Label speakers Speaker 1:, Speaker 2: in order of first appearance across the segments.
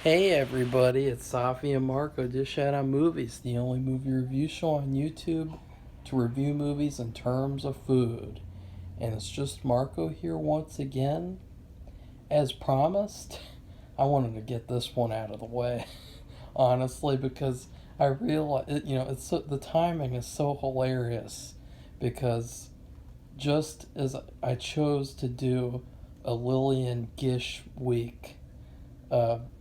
Speaker 1: Hey everybody, it's Safi and Marco Dish Out on Movies, the only movie review show on YouTube to review movies in terms of food. And it's just Marco here once again. As promised, I wanted to get this one out of the way, honestly, because I realize, the timing is so hilarious because just as I chose to do a Lillian Gish week,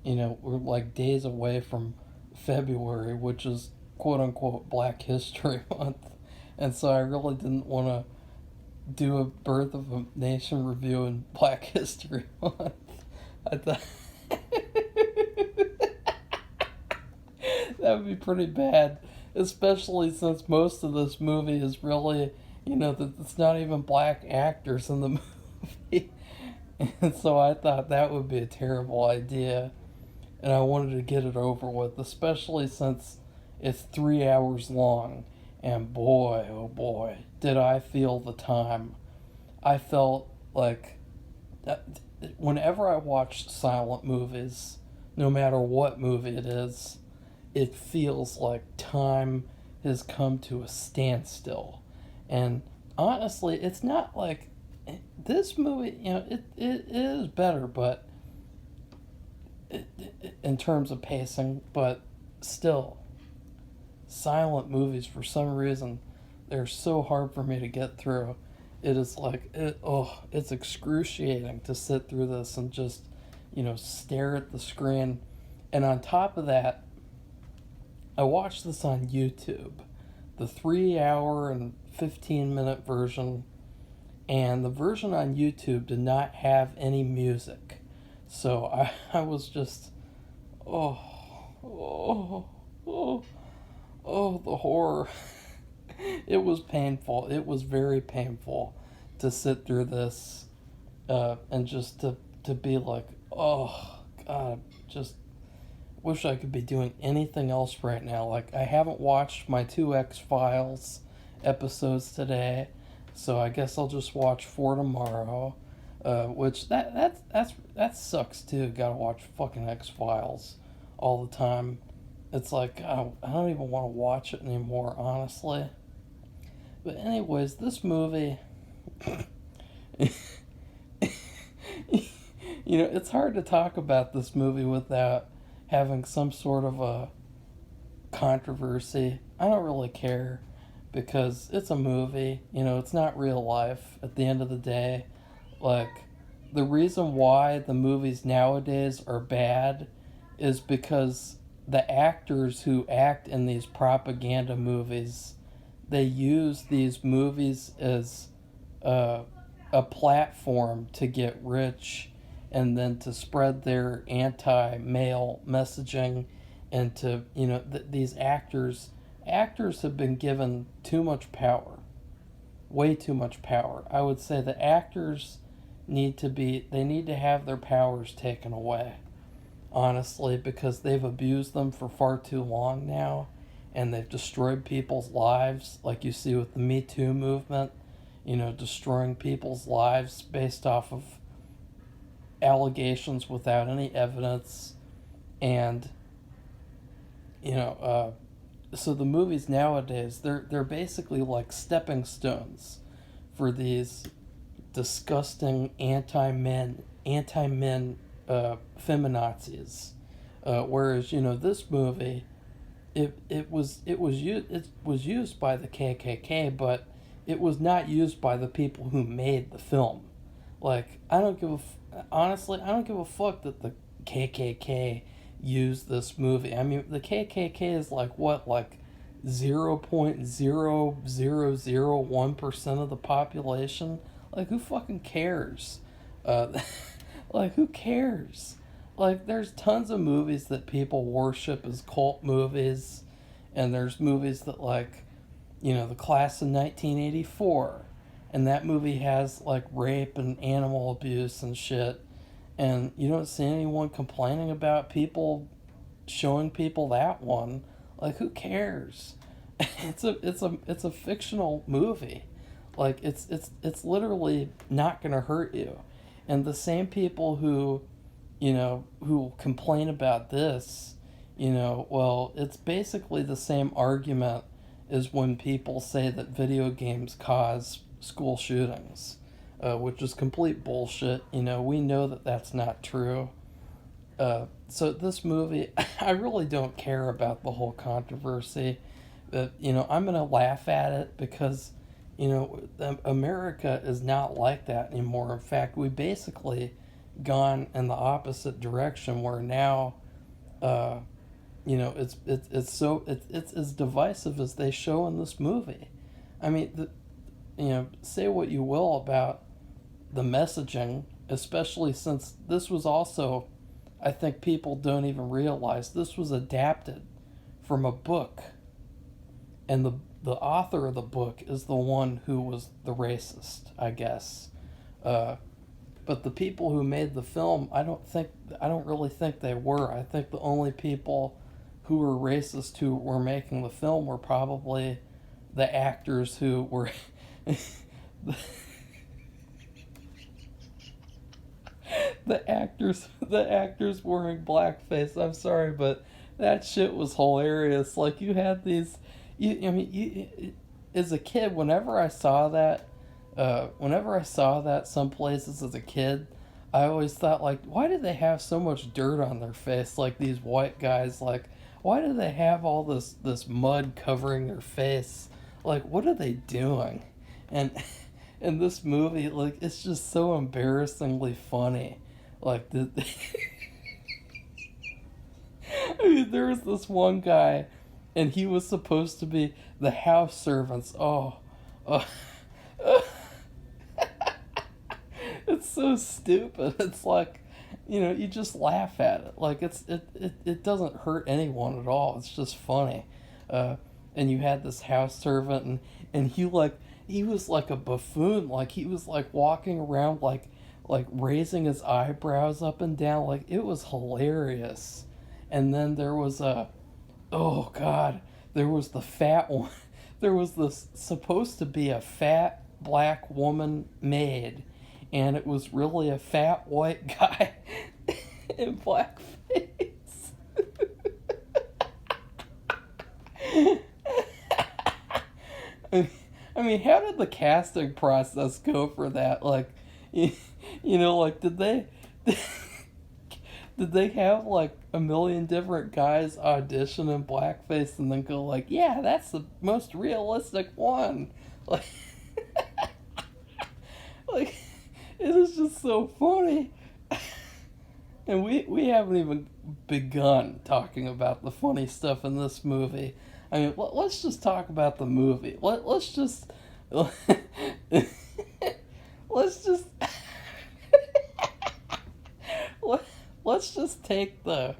Speaker 1: we're like days away from February, which is quote unquote Black History Month. And so I really didn't want to do a Birth of a Nation review in Black History Month. I thought that would be pretty bad, especially since most of this movie is really, that it's not even black actors in the movie. And so I thought that would be a terrible idea. And I wanted to get it over with, especially since it's 3 hours long. And boy, oh boy, did I feel the time. I felt like whenever I watch silent movies, no matter what movie it is, it feels like time has come to a standstill. And honestly, it's not like this movie, it is better, but in terms of pacing, but still, silent movies for some reason they're so hard for me to get through. It is like it's excruciating to sit through this and just stare at the screen. And on top of that, I watched this on YouTube, the 3 hour and 15-minute version, and the version on YouTube did not have any music. So I was just, oh, oh, oh, oh, the horror. It was painful. It was very painful to sit through this and just to be like, oh, God, just wish I could be doing anything else right now. Like, I haven't watched my two X-Files episodes today, so I guess I'll just watch four tomorrow. Which that sucks too. Gotta watch fucking X-Files all the time. It's like I don't even want to watch it anymore, honestly. But anyways, this movie, it's hard to talk about this movie without having some sort of a controversy. I don't really care because it's a movie. It's not real life at the end of the day. Like, the reason why the movies nowadays are bad is because the actors who act in these propaganda movies, they use these movies as a platform to get rich and then to spread their anti-male messaging, and to these actors have been given too much power, way too much power. I would say the actors need to have their powers taken away, honestly, because they've abused them for far too long now, and they've destroyed people's lives, like you see with the Me Too movement, destroying people's lives based off of allegations without any evidence. And so the movies nowadays, they're basically like stepping stones for these disgusting anti men feminazis. Whereas this movie, it was used by the KKK, but it was not used by the people who made the film. Like, honestly, I don't give a fuck that the KKK used this movie. I mean, the KKK is like what, like 0.0001% of the population. Like, who fucking cares? Uh, like, who cares? Like, there's tons of movies that people worship as cult movies, and there's movies that, like, The Class of 1984, and that movie has, like, rape and animal abuse and shit, and you don't see anyone complaining about people showing people that one. Like, who cares? It's a fictional movie. Like, it's literally not gonna hurt you. And the same people who who complain about this, well, it's basically the same argument as when people say that video games cause school shootings, which is complete bullshit. We know that that's not true. So this movie, I really don't care about the whole controversy. I'm gonna laugh at it because, America is not like that anymore. In fact, we basically gone in the opposite direction where now, uh, it's as divisive as they show in this movie. I mean, say what you will about the messaging, especially since this was also, I think people don't even realize this was adapted from a book, and the author of the book is the one who was the racist, I guess. Uh, but the people who made the film, I don't really think they were. I think the only people who were racist who were making the film were probably the actors who were the actors wearing blackface. I'm sorry, but that shit was hilarious. Like, you had these, as a kid, whenever I saw that some places as a kid, I always thought, like, why do they have so much dirt on their face? Like, these white guys, like, why do they have all this mud covering their face? Like, what are they doing? And in this movie, like, it's just so embarrassingly funny. Like, I mean, there was this one guy, and he was supposed to be the house servants. Oh, uh, it's so stupid. It's like, you just laugh at it. Like, it doesn't hurt anyone at all. It's just funny. Uh, and you had this house servant, and he was like a buffoon. Like, he was like walking around like raising his eyebrows up and down. Like, it was hilarious. And then there was oh god, there was the fat one. There was this supposed to be a fat black woman maid, and it was really a fat white guy in blackface. I mean, how did the casting process go for that? Like, like, did they have like a million different guys audition in blackface and then go like, yeah, that's the most realistic one? Like, like, it is just so funny. And we haven't even begun talking about the funny stuff in this movie. I mean, let's just talk about the movie. Let's just let's just let, let's just take the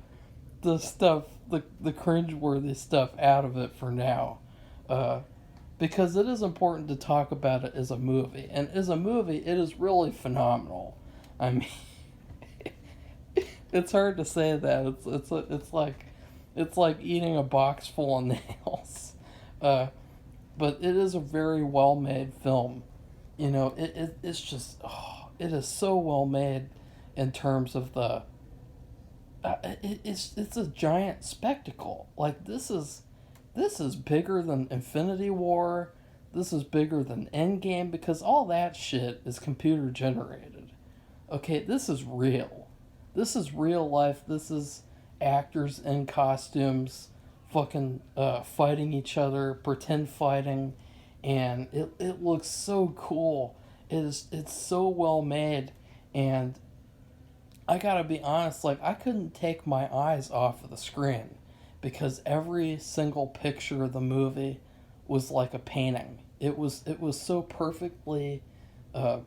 Speaker 1: stuff, the cringeworthy stuff out of it for now, because it is important to talk about it as a movie, and as a movie, it is really phenomenal. I mean, it's hard to say that. It's like eating a box full of nails. But it is a very well made film. It's just, it is so well made in terms of the. It's a giant spectacle. Like, this is bigger than Infinity War. This is bigger than Endgame, because all that shit is computer generated. Okay, this is real. This is real life. This is actors in costumes fucking fighting each other, pretend fighting, and it looks so cool. It's so well made, and I gotta be honest, like, I couldn't take my eyes off of the screen because every single picture of the movie was like a painting. It was so perfectly, uh,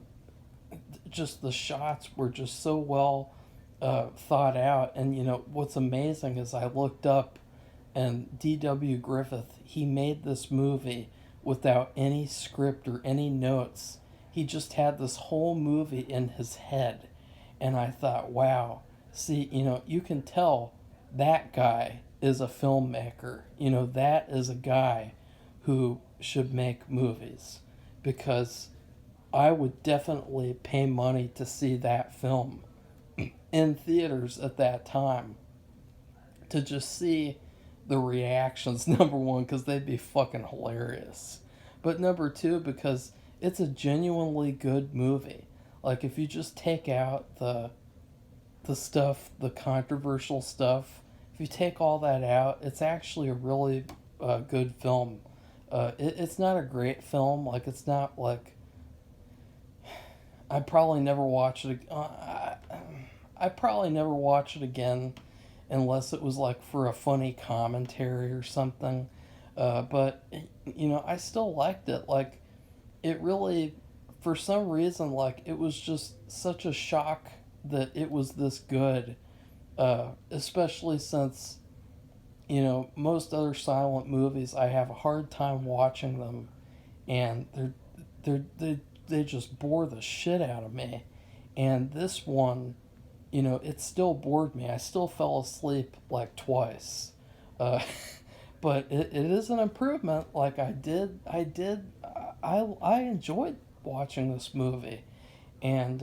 Speaker 1: just the shots were just so well thought out. And what's amazing is I looked up, and D.W. Griffith, he made this movie without any script or any notes. He just had this whole movie in his head. And I thought, wow, see, you can tell that guy is a filmmaker. That is a guy who should make movies, because I would definitely pay money to see that film. in theaters at that time to just see the reactions. Number one, because they'd be fucking hilarious, but number two, because it's a genuinely good movie. Like if you just take out the stuff, the controversial stuff, if you take all that out, it's actually a really good film. It's not a great film. Like it's not like I probably never watch it. I probably never watch it again, unless it was like for a funny commentary or something. But I still liked it. Like it really, for some reason, like it was just such a shock that it was this good. Especially since most other silent movies, I have a hard time watching them, and they just bore the shit out of me. And this one, it still bored me. I still fell asleep like twice. Uh, but it is an improvement. Like I enjoyed watching this movie, and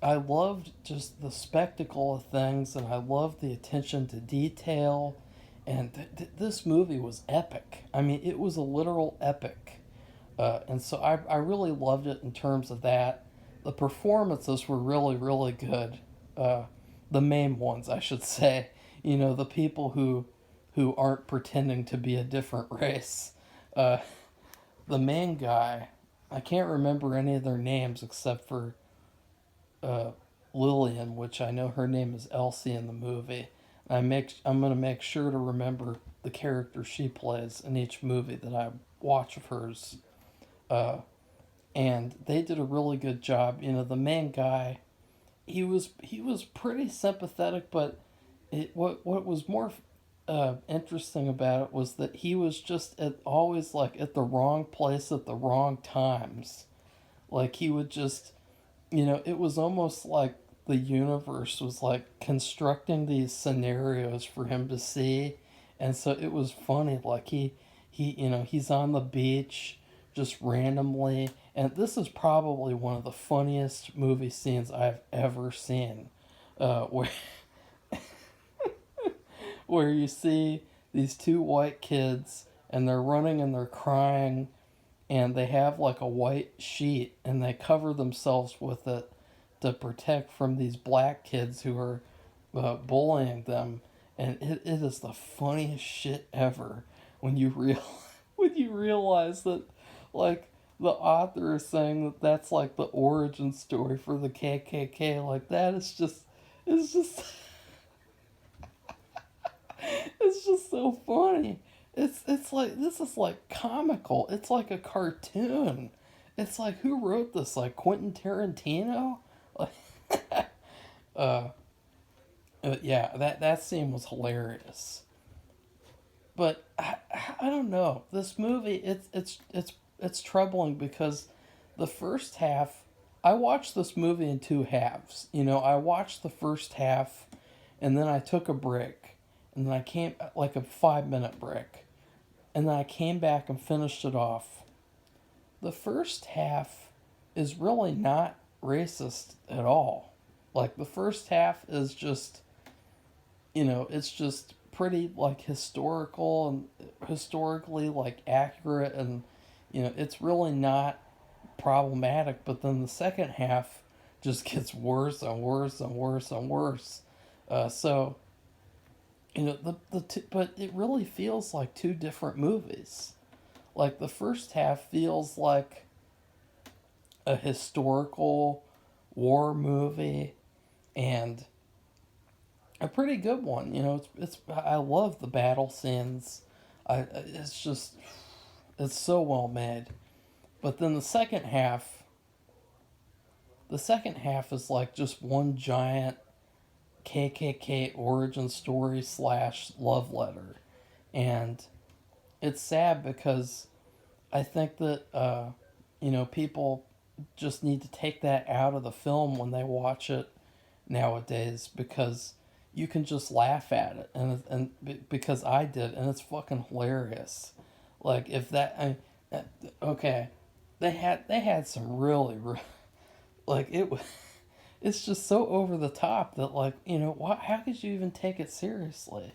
Speaker 1: I loved just the spectacle of things, and I loved the attention to detail. And this movie was epic. I mean, it was a literal epic. And so I really loved it in terms of that. The performances were really, really good. Uh, the main ones, I should say. The people who aren't pretending to be a different race. Uh, the main guy, I can't remember any of their names except for uh, Lillian, which I know her name is Elsie in the movie. I'm gonna make sure to remember the character she plays in each movie that I watch of hers. Uh, and they did a really good job. The main guy, he was pretty sympathetic, but what was more interesting about it was that he was just always like at the wrong place at the wrong times. Like he would just, it was almost like the universe was like constructing these scenarios for him to see, and so it was funny. Like he's on the beach just randomly, and this is probably one of the funniest movie scenes I've ever seen, where where you see these two white kids and they're running and they're crying, and they have like a white sheet and they cover themselves with it to protect from these black kids who are bullying them. And it is the funniest shit ever when you real when you realize that, like, the author is saying that that's like the origin story for the KKK. Like that is just, it's just it's just so funny. It's like, this is like comical. It's like a cartoon. It's like, who wrote this? Like Quentin Tarantino? Like, uh, yeah, that scene was hilarious. But I don't know. This movie, it's troubling because the first half, I watched this movie in two halves. I watched the first half, and then I took a break, and then I came, like a 5 minute break, and then I came back and finished it off. The first half is really not racist at all. Like the first half is just, it's just pretty like historical and historically like accurate, and it's really not problematic. But then the second half just gets worse and worse and worse and worse. So but it really feels like two different movies. Like the first half feels like a historical war movie, and a pretty good one. It's I love the battle scenes. It's just, it's so well made. But then the second half is like just one giant KKK origin story slash love letter, and it's sad because I think that people just need to take that out of the film when they watch it nowadays, because you can just laugh at it, because I did, and it's fucking hilarious. Like if okay, they had some really like it was it's just so over the top that, like, what, how could you even take it seriously?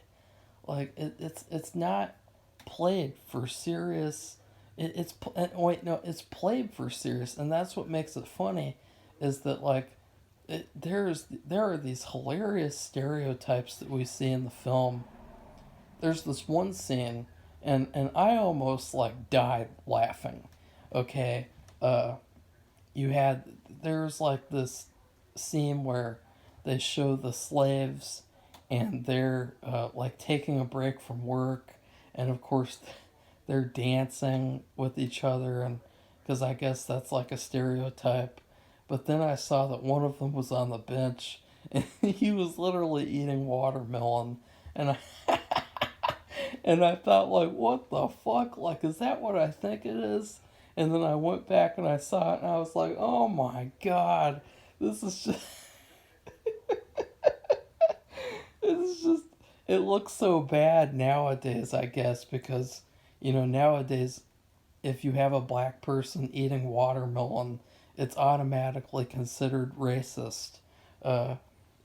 Speaker 1: Like, it's not played for serious. Wait, no, it's played for serious, and that's what makes it funny, is that, like, there are these hilarious stereotypes that we see in the film. There's this one scene, and I almost like died laughing. Okay, uh, you had there's like this scene where they show the slaves, and they're like taking a break from work, and of course they're dancing with each other, and because I guess that's like a stereotype. But then I saw that one of them was on the bench, and he was literally eating watermelon, and I and I thought, like, what the fuck? Like, is that what I think it is? And then I went back and I saw it, and I was like, oh my god, this is just it's just it looks so bad nowadays, I guess, because nowadays if you have a black person eating watermelon, it's automatically considered racist. Uh,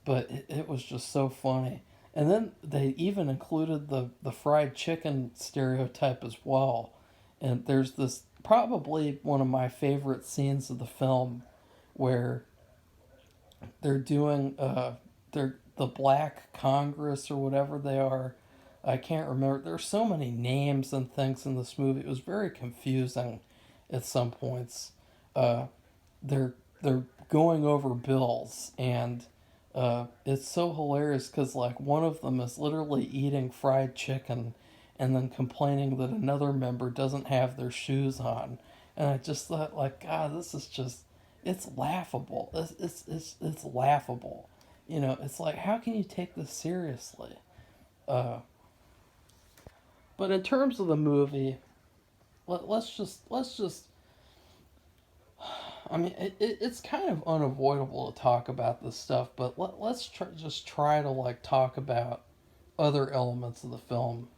Speaker 1: but it was just so funny. And then they even included the fried chicken stereotype as well. And there's this probably one of my favorite scenes of the film where they're doing they're the Black Congress or whatever they are. I can't remember. There's so many names and things in this movie. It was very confusing at some points. Uh, they're going over bills, and it's so hilarious because, like, one of them is literally eating fried chicken and then complaining that another member doesn't have their shoes on. And I just thought, like, God, this is just, it's laughable. It's laughable. It's like, how can you take this seriously? Uh, but in terms of the movie, let's just I mean, it's kind of unavoidable to talk about this stuff, but just try to, like, talk about other elements of the film.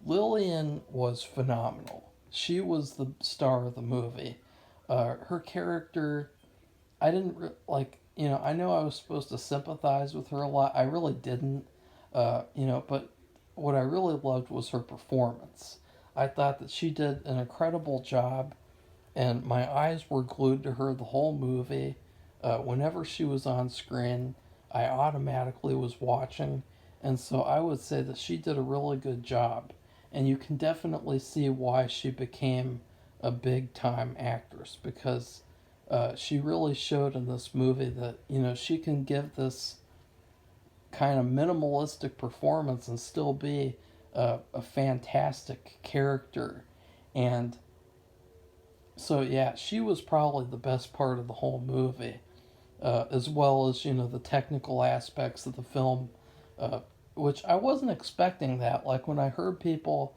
Speaker 1: Lillian was phenomenal. She was the star of the movie. Her character, I didn't like. I know I was supposed to sympathize with her a lot. I really didn't. But what I really loved was her performance. I thought that she did an incredible job, and my eyes were glued to her the whole movie. Whenever she was on screen, I automatically was watching, and so I would say that she did a really good job. And you can definitely see why she became a big time actress, because she really showed in this movie that she can give this kind of minimalistic performance and still be a fantastic character. And so yeah, she was probably the best part of the whole movie, as well as the technical aspects of the film, uh, which I wasn't expecting that. Like, when I heard people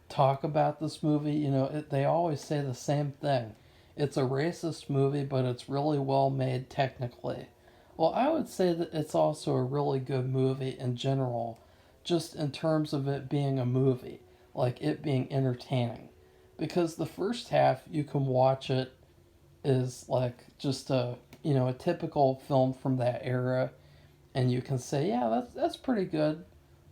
Speaker 1: talk about this movie, they always say the same thing. It's a racist movie, but it's really well made technically. Well, I would say that it's also a really good movie in general, just in terms of it being a movie, like it being entertaining. Because the first half, you can watch it is like just a typical film from that era, and you can say, yeah, that's pretty good.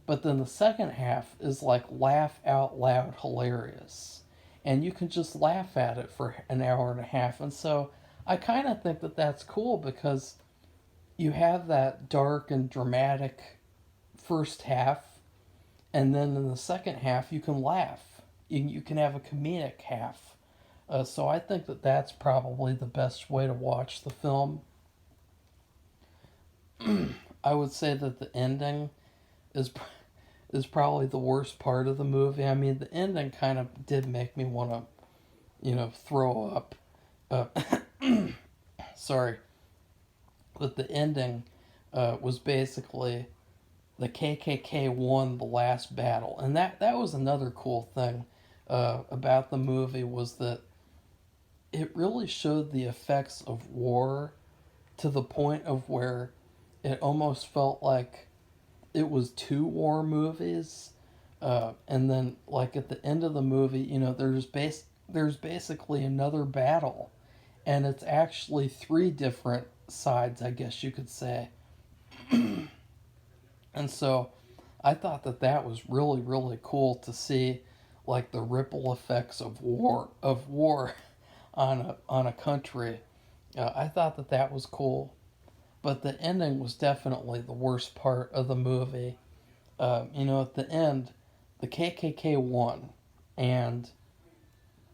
Speaker 1: But then the second half is like laugh out loud hilarious. And you can just laugh at it for an hour and a half. And so I kind of think that that's cool, because you have that dark and dramatic first half, and then in the second half, you can laugh. You can have a comedic half. So I think that that's probably the best way to watch the film. I would say that the ending is is probably the worst part of the movie. I mean, the ending kind of did make me want to, throw up. Uh, sorry, but the ending was basically the KKK won the last battle, and that was another cool thing about the movie, was that it really showed the effects of war to the point of where it almost felt like it was two war movies. And then, like, at the end of the movie, there's basically another battle, and it's actually three different sides, I guess you could say. And so I thought that that was really, really cool to see, like the ripple effects of war on a country. I thought that that was cool, but the ending was definitely the worst part of the movie. At the end, the KKK won, and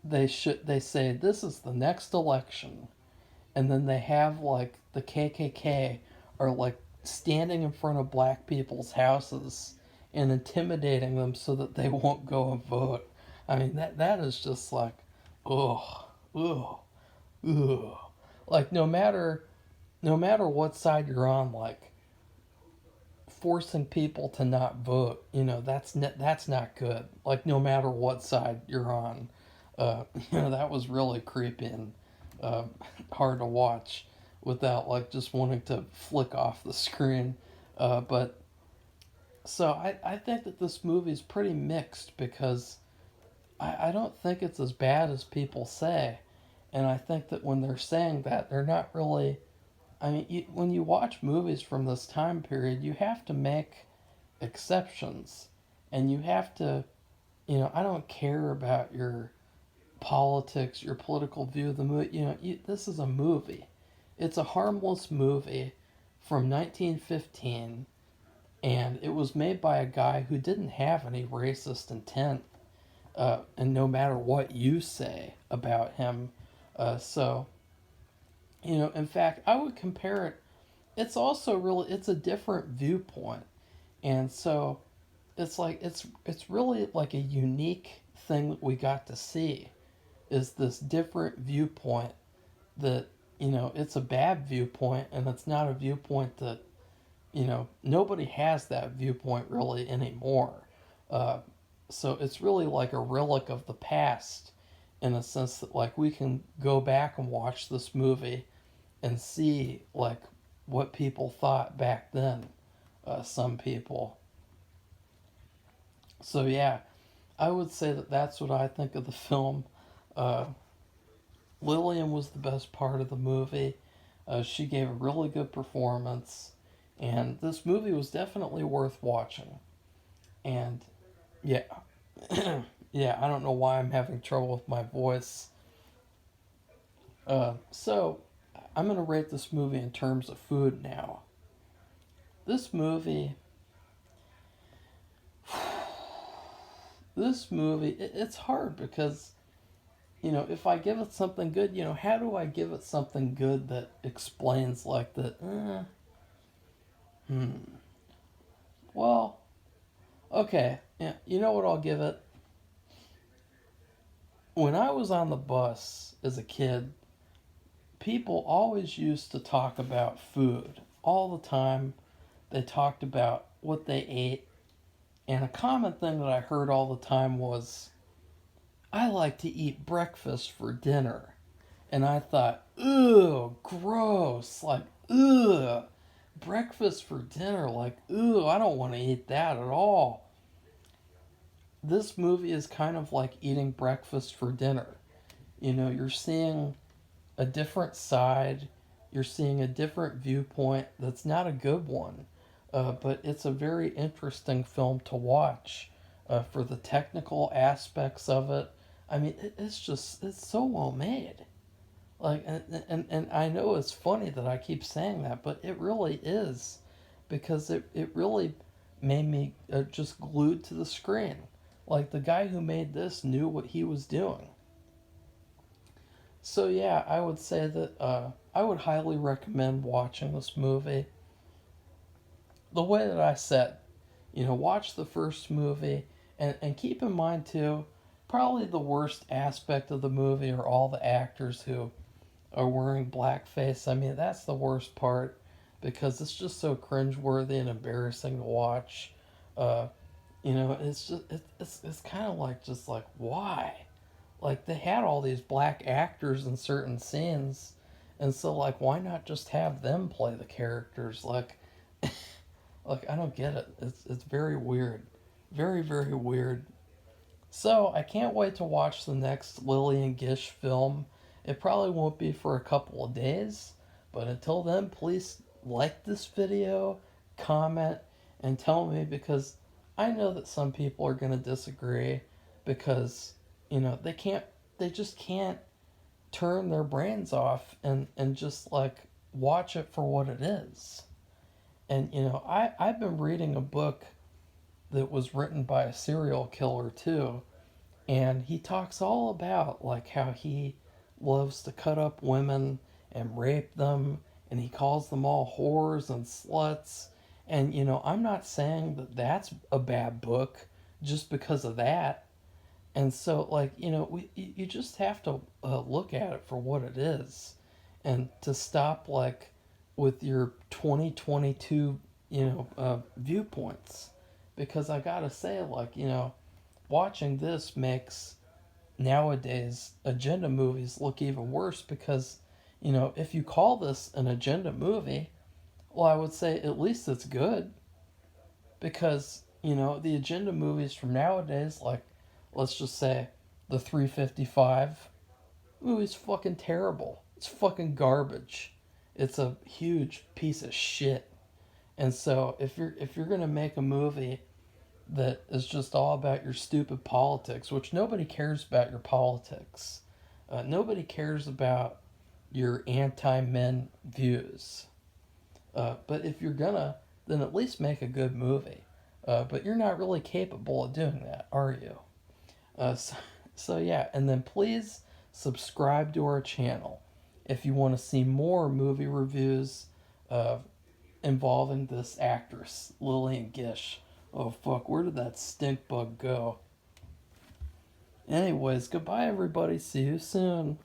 Speaker 1: they say this is the next election, and then they have like the KKK are like standing in front of black people's houses and intimidating them so that they won't go and vote. I mean that is just like, ugh, ugh, ugh. Like no matter what side you're on, like forcing people to not vote, that's not good. Like no matter what side you're on, that was really creepy and uh, hard to watch without like just wanting to flick off the screen. But so I think that this movie is pretty mixed because I don't think it's as bad as people say. And I think that when they're saying that, they're not really. I mean, when you watch movies from this time period, you have to make exceptions. And you have to, I don't care about your politics, your political view of the movie. This is a movie. It's a harmless movie from 1915, and it was made by a guy who didn't have any racist intent. And no matter what you say about him, so in fact, I would compare it. It's a different viewpoint, and so it's really like a unique thing that we got to see is this different viewpoint that it's a bad viewpoint and it's not a viewpoint that nobody has that viewpoint really anymore. uh, so it's really like a relic of the past in a sense that like we can go back and watch this movie and see like what people thought back then, some people. So yeah, I would say that that's what I think of the film. uh, Lillian was the best part of the movie. She gave a really good performance, and this movie was definitely worth watching. And yeah, yeah, I don't know why I'm having trouble with my voice. So I'm gonna rate this movie in terms of food now. This movie, it's hard because if I give it something good, how do I give it something good that explains like that? Well, okay, yeah, you know what I'll give it? When I was on the bus as a kid, people always used to talk about food all the time. They talked about what they ate, and a common thing that I heard all the time was, I like to eat breakfast for dinner. And I thought, ugh, gross. Like, ugh, breakfast for dinner. Like, ugh, I don't want to eat that at all. This movie is kind of like eating breakfast for dinner. You're seeing a different side, you're seeing a different viewpoint that's not a good one. But it's a very interesting film to watch for the technical aspects of it. I mean, it's so well made. Like, and I know it's funny that I keep saying that, but it really is because it really made me just glued to the screen. Like, the guy who made this knew what he was doing. So, yeah, I would say that I would highly recommend watching this movie. The way that I said, watch the first movie and keep in mind, too, probably the worst aspect of the movie are all the actors who are wearing blackface. I mean, that's the worst part because it's just so cringeworthy and embarrassing to watch. Uh, it's just it's kind of like just like why, like they had all these black actors in certain scenes, and so like why not just have them play the characters? Like I don't get it. It's very weird, very very weird. So I can't wait to watch the next Lillian Gish film. It probably won't be for a couple of days, But until then, please like this video, comment, and tell me, because I know that some people are going to disagree because, they just can't turn their brains off and just like watch it for what it is. And, I've been reading a book that was written by a serial killer too, and he talks all about like how he loves to cut up women and rape them, and he calls them all whores and sluts. And I'm not saying that that's a bad book just because of that. And so, like, you just have to look at it for what it is, and to stop like with your 2022 viewpoints. Because I gotta say, like, watching this makes nowadays agenda movies look even worse, because if you call this an agenda movie, well, I would say at least it's good. Because the agenda movies from nowadays, like, let's just say the 355 movie's fucking terrible. It's fucking garbage. It's a huge piece of shit. And so if you're gonna make a movie that is just all about your stupid politics, which nobody cares about your politics. Nobody cares about your anti-men views. But if you're gonna, then at least make a good movie. But you're not really capable of doing that, are you? So yeah, and then please subscribe to our channel if you want to see more movie reviews involving this actress, Lillian Gish. Oh fuck, where did that stink bug go? Anyways, goodbye everybody. See you soon.